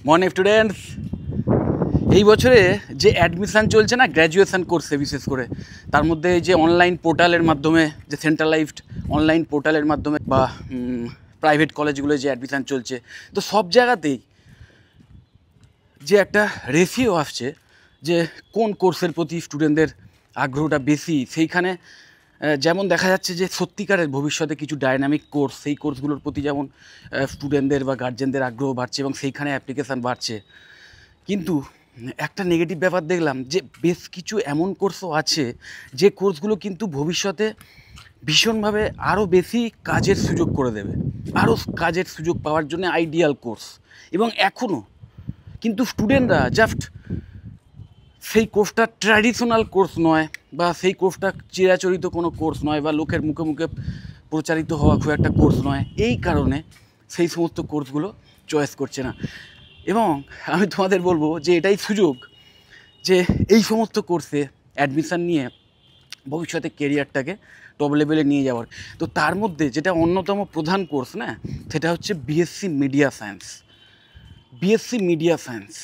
Morning students, এই বছরে যে অ্যাডমিশান চলছে না গ্র্যাজুয়েশন কোর্সে, বিশেষ করে তার মধ্যে যে অনলাইন পোর্টালের মাধ্যমে, যে সেন্ট্রালাইজড অনলাইন পোর্টালের মাধ্যমে বা প্রাইভেট কলেজগুলোয় যে অ্যাডমিশান চলছে, তো সব জায়গাতেই যে একটা রেশিও আসছে যে কোন কোর্সের প্রতি স্টুডেন্টদের আগ্রহটা বেশি, সেইখানে যেমন দেখা যাচ্ছে যে সত্যিকারের ভবিষ্যতে কিছু ডায়নামিক কোর্স, সেই কোর্সগুলোর প্রতি যেমন স্টুডেন্টদের বা গার্জেনদের আগ্রহ বাড়ছে এবং সেইখানে অ্যাপ্লিকেশান বাড়ছে। কিন্তু একটা নেগেটিভ ব্যাপার দেখলাম যে বেশ কিছু এমন কোর্সও আছে যে কোর্সগুলো কিন্তু ভবিষ্যতে ভীষণভাবে আরও বেশি কাজের সুযোগ করে দেবে, আরও কাজের সুযোগ পাওয়ার জন্য আইডিয়াল কোর্স। এবং এখনও কিন্তু স্টুডেন্টরা জাস্ট সেই কোর্সটা ট্র্যাডিশনাল কোর্স নয়, বা সেই কোর্সটা চিরাচরিত কোনো কোর্স নয়, বা লোকের মুখে মুখে প্রচারিত হওয়া খুব একটা কোর্স নয়, এই কারণে সেই সমস্ত কোর্সগুলো চয়েস করছে না। এবং আমি তোমাদের বলবো যে এটাই সুযোগ যে এই সমস্ত কোর্সে অ্যাডমিশান নিয়ে ভবিষ্যতে কেরিয়ারটাকে টপ লেভেলে নিয়ে যাওয়ার। তো তার মধ্যে যেটা অন্যতম প্রধান কোর্স না, সেটা হচ্ছে BSc media science. BSc media science,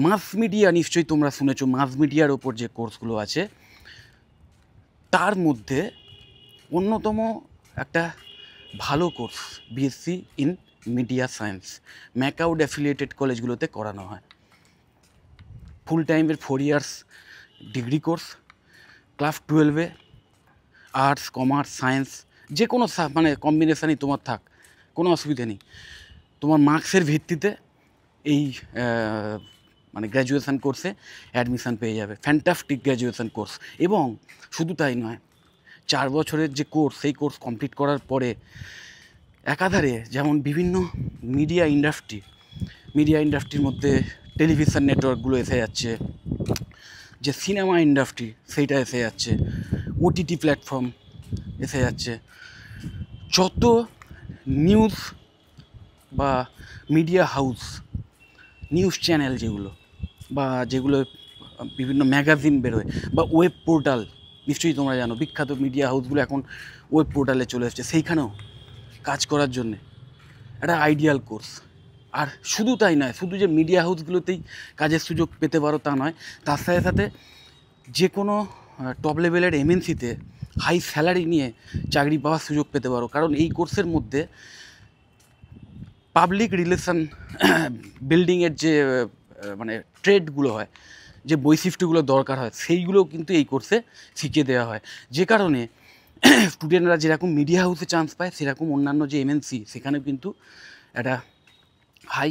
mass media নিশ্চয়ই তোমরা শুনেছো, মাস মিডিয়ার ওপর যে কোর্সগুলো আছে তার মধ্যে অন্যতম একটা ভালো course BSc in media science. MAKAUT affiliated কলেজগুলোতে করানো হয়। ফুল টাইমের 4 ইয়ার্স ডিগ্রি কোর্স। ক্লাস 12-এ আর্টস, কমার্স, সায়েন্স যে কোনো মানে কম্বিনেশানই তোমার থাক, কোনো অসুবিধা নেই। তোমার মার্কসের ভিত্তিতে এই মানে গ্র্যাজুয়েশান কোর্সে অ্যাডমিশান পেয়ে যাবে। Fantastic graduation course. এবং শুধু তাই নয়, 4 বছরের যে কোর্স, সেই কোর্স কমপ্লিট করার পরে একাধারে যেমন বিভিন্ন মিডিয়া ইন্ডাস্ট্রির মধ্যে টেলিভিশন নেটওয়ার্কগুলো এসে যাচ্ছে, যে সিনেমা ইন্ডাস্ট্রি সেইটা এসে যাচ্ছে, ওটিটি প্ল্যাটফর্ম এসে যাচ্ছে, যত নিউজ বা মিডিয়া হাউস, নিউজ চ্যানেল যেগুলো বিভিন্ন ম্যাগাজিন বেরোয়, বা ওয়েব পোর্টাল, নিশ্চয়ই তোমরা জানো বিখ্যাত মিডিয়া হাউসগুলো এখন ওয়েব পোর্টালে চলে এসছে, সেইখানেও কাজ করার জন্যে একটা আইডিয়াল কোর্স। আর শুধু তাই নয়, শুধু যে মিডিয়া হাউসগুলোতেই কাজের সুযোগ পেতে পারো তা নয়, তার সাথে সাথে যে কোনো টপ লেভেলের এমএনসিতে হাই স্যালারি নিয়ে চাকরি পাওয়ার সুযোগ পেতে পারো। কারণ এই কোর্সের মধ্যে পাবলিক রিলেশন বিল্ডিংয়ের যে মানে ট্রেডগুলো হয়, যে বৈশিষ্ট্যগুলো দরকার হয়, সেইগুলোও কিন্তু এই কোর্সে শিখিয়ে দেওয়া হয়। যে কারণে স্টুডেন্টরা যেরকম মিডিয়া হাউসে চান্স পায়, সেরকম অন্যান্য যে এমএনসি, সেখানেও কিন্তু একটা হাই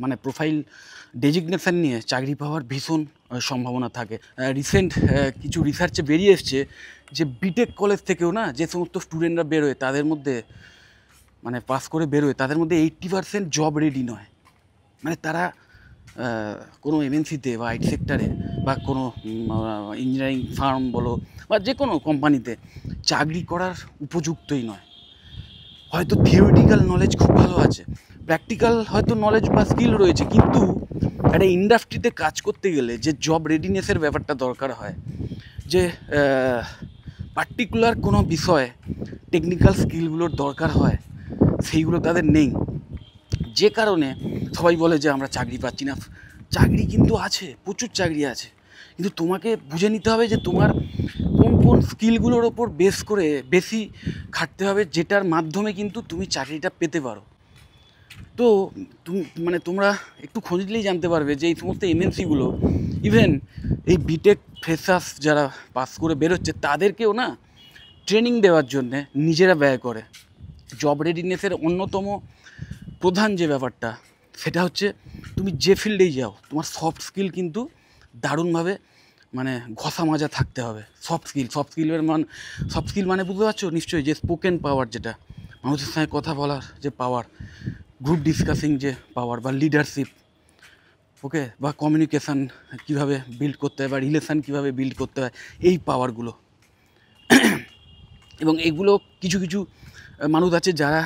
মানে প্রোফাইল ডেজিগনেশান নিয়ে চাকরি পাওয়ার ভীষণ সম্ভাবনা থাকে। রিসেন্ট কিছু রিসার্চে বেরিয়ে এসছে যে বিটেক কলেজ থেকেও না যে সমস্ত স্টুডেন্টরা বেরোয়, তাদের মধ্যে মানে পাস করে বেরোয়, তাদের মধ্যে 80% জব রেডি নয়। মানে তারা কোনো এমএনসিতে বা আইটি সেক্টরে বা কোনো ইঞ্জিনিয়ারিং ফার্ম বলো বা যে কোনো কোম্পানিতে চাকরি করার উপযুক্তই নয়। হয়তো থিওরিটিক্যাল নলেজ খুব ভালো আছে, প্র্যাকটিক্যাল হয়তো নলেজ বা স্কিল রয়েছে, কিন্তু একটা ইন্ডাস্ট্রিতে কাজ করতে গেলে যে জব রেডিনেসের ব্যাপারটা দরকার হয়, যে পার্টিকুলার কোনো বিষয়ে টেকনিক্যাল স্কিলগুলোর দরকার হয়, সেইগুলো তাদের নেই। যে কারণে সবাই বলে যে আমরা চাকরি পাচ্ছি না। চাকরি কিন্তু আছে, প্রচুর চাকরি আছে, কিন্তু তোমাকে বুঝে নিতে হবে যে তোমার কোন কোন স্কিলগুলোর ওপর বেস করে বেশি খাটতে হবে, যেটার মাধ্যমে কিন্তু তুমি চাকরিটা পেতে পারো। তো তোমরা একটু খোঁজ দিলেই জানতে পারবে যে এই সমস্ত এমএনসিগুলো ইভেন এই বিটেক ফ্রেশার্স যারা পাস করে বেরোচ্ছে, তাদেরকেও না ট্রেনিং দেওয়ার জন্যে নিজেরা ব্যয় করে। জব রেডিনেসের অন্যতম প্রধান যে ব্যাপারটা, সেটা হচ্ছে তুমি যে ফিল্ডেই যাও, তোমার সফট স্কিল কিন্তু দারুণভাবে মানে ঘষা মাজা থাকতে হবে। সফট স্কিল মানে বুঝতে পারছো নিশ্চয়ই, যে স্পোকেন পাওয়ার, যেটা মানুষের সঙ্গে কথা বলার যে পাওয়ার, গ্রুপ ডিসকাসিং যে পাওয়ার, বা লিডারশিপ, ওকে, বা কমিউনিকেশান কীভাবে বিল্ড করতে হয়, বা রিলেশান কীভাবে বিল্ড করতে হয়, এই পাওয়ারগুলো। এবং এগুলো কিছু কিছু মানুষ আছে যারা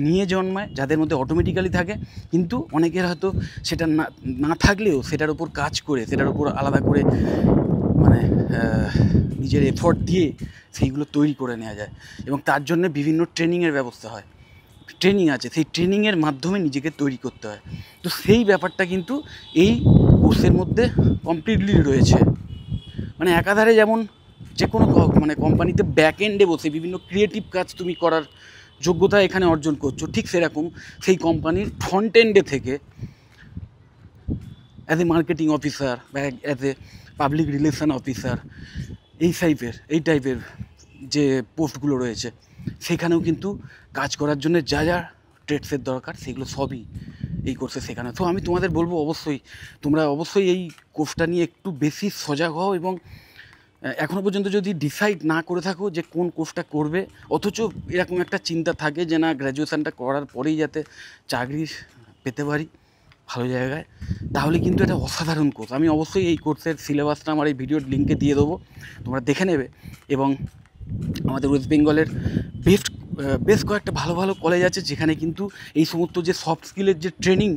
নিয়ে জন্মায়, যাদের মধ্যে অটোমেটিক্যালি থাকে, কিন্তু অনেকের হয়তো সেটা না থাকলেও সেটার উপর কাজ করে, সেটার উপর আলাদা করে মানে নিজের এফোর্ট দিয়ে সেইগুলো তৈরি করে নেওয়া যায়। এবং তার জন্য বিভিন্ন ট্রেনিংয়ের ব্যবস্থা হয়। ট্রেনিং আছে, সেই ট্রেনিংয়ের মাধ্যমে নিজেকে তৈরি করতে হয়। তো সেই ব্যাপারটা কিন্তু এই কোর্সের মধ্যে কমপ্লিটলি রয়েছে। মানে একাধারে যেমন যে কোনো মানে কোম্পানিতে ব্যাক এন্ডে বসে বিভিন্ন ক্রিয়েটিভ কাজ তুমি করার যোগ্যতা এখানে অর্জন করছো, ঠিক সেরকম সেই কোম্পানির ফ্রন্ট এন্ডে থেকে অ্যাজ এ মার্কেটিং অফিসার বা as a public relation officer এই টাইপের যে পোস্টগুলো রয়েছে সেখানেও কিন্তু কাজ করার জন্য যা যা ট্রেডসের দরকার সেগুলো সবই এই কোর্সে শেখানো। তো আমি তোমাদের বলবো তোমরা অবশ্যই এই কোর্সটা নিয়ে একটু বেশি সজাগ হও, এবং এখনও পর্যন্ত যদি ডিসাইড না করে থাকো যে কোন কোর্সটা করবে, অথচ এরকম একটা চিন্তা থাকে যে না গ্র্যাজুয়েশানটা করার পরেই যাতে চাকরি পেতে পারি ভালো জায়গায়, তাহলে কিন্তু এটা অসাধারণ কোর্স। আমি অবশ্যই এই কোর্সের সিলেবাসটা আমার এই ভিডিওর লিঙ্কে দিয়ে দেবো, তোমরা দেখে নেবে। এবং আমাদের ওয়েস্ট বেঙ্গলের বেশ কয়েকটা ভালো ভালো কলেজ আছে যেখানে কিন্তু এই সমস্ত যে সফট স্কিলের যে ট্রেনিং,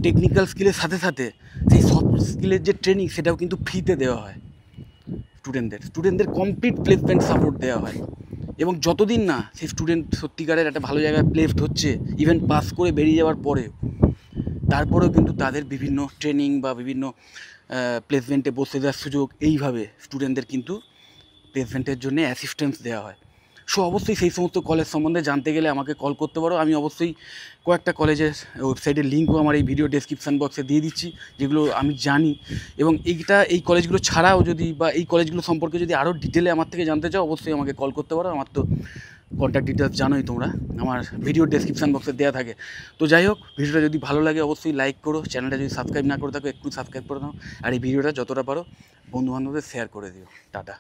টেকনিক্যাল স্কিলের সাথে সাথে সেই সফট স্কিলের যে ট্রেনিং সেটাও কিন্তু ফ্রিতে দেওয়া হয় স্টুডেন্টদের কমপ্লিট প্লেসমেন্ট সাপোর্ট দেওয়া হয়। এবং যতদিন না সেই স্টুডেন্ট সত্যিকারের একটা ভালো জায়গায় প্লেসড হচ্ছে, ইভেন পাস করে বেরিয়ে যাওয়ার পরেও, তারপরেও কিন্তু তাদের বিভিন্ন ট্রেনিং বা বিভিন্ন প্লেসমেন্টে বসে দেওয়ার সুযোগ, এইভাবে স্টুডেন্টদের কিন্তু প্লেসমেন্টের জন্য অ্যাসিস্ট্যান্স দেওয়া হয়। সো অবশ্যই সেই সমস্ত কলেজ সম্বন্ধে জানতে গেলে আমাকে কল করতে পারো। আমি অবশ্যই কয়েকটা কলেজের ওয়েবসাইটের লিঙ্কও আমার এই ভিডিও ডেসক্রিপশান বক্সে দিয়ে দিচ্ছি, যেগুলো আমি জানি। এবং এই কলেজগুলো ছাড়াও যদি বা এই কলেজগুলো সম্পর্কে যদি আরও ডিটেলে আমার থেকে জানতে চাও, অবশ্যই আমাকে কল করতে পারো। আমার তো কন্ট্যাক্ট ডিটেলস জানোই তোমরা, আমার ভিডিও ডেসক্রিপশান বক্সে দেওয়া থাকে। তো যাই হোক, ভিডিওটা যদি ভালো লাগে অবশ্যই লাইক করো, চ্যানেলটা যদি সাবস্ক্রাইব না করে থাকো একটু সাবস্ক্রাইব করে দাও, আর এই ভিডিওটা যতটা পারো বন্ধুবান্ধবদের শেয়ার করে দিও। টাটা।